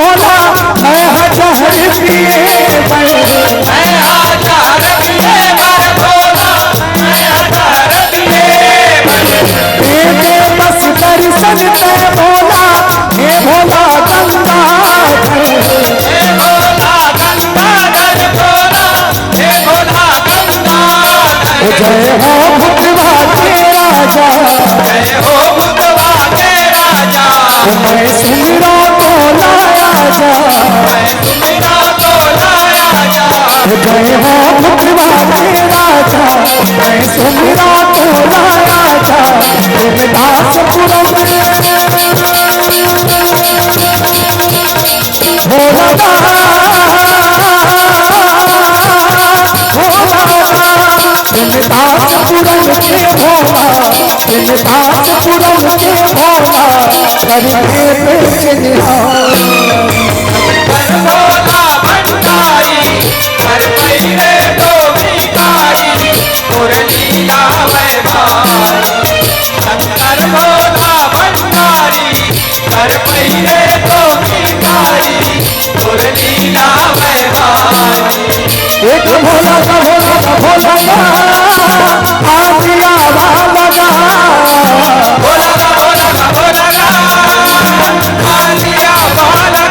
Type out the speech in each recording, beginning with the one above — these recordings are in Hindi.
भोला मैं हजार पिए मैं हजार पिए भोला मैं हजार पिए दे बस दर्शन ते भोला हे भोला गंगा हे भोला गंगा भोला हे भोला गंगा जय हो भुतवा के राजा जय हो भुतवा के राजा मैं सुमिरा भोला राजा मैं सुमिरा भोला राजा जय हो भुतवा के राजा मैं सुमिरा भोला राजा दासपुरम भोला दासपुरम के भोला दासपुरम के भोला करके भोला भंडारी कर पहले तो भिखारी मुरलिया वैभारी शंकर भोला भंडारी कर पहले तो भिखारी मुरलिया वैभारी एक भोला का भोला का भोला आजिया वाला भोला का भोला का भोला आजिया वाला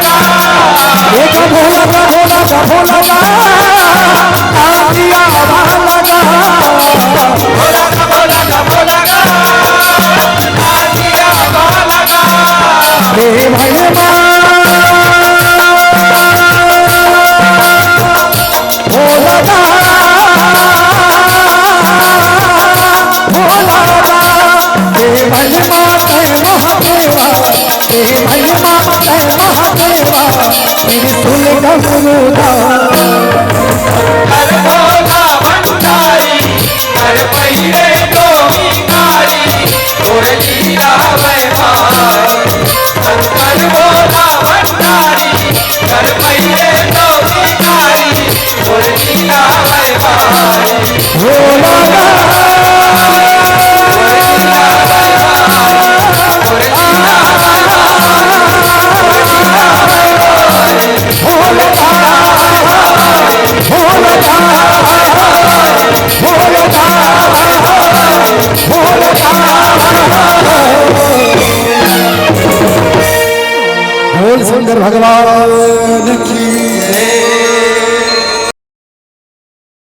एक भोला का भोला का भोला आजिया वाला भोला का भोला का भोला आजिया वाला हे भैया हर भोला भंडारी कर पहले तो भिखारी मुरलिया वैभारी शंकर भोला भंडारी कर पहले तो भिखारी मुरलिया वैभारी बोल सुंदर भगवान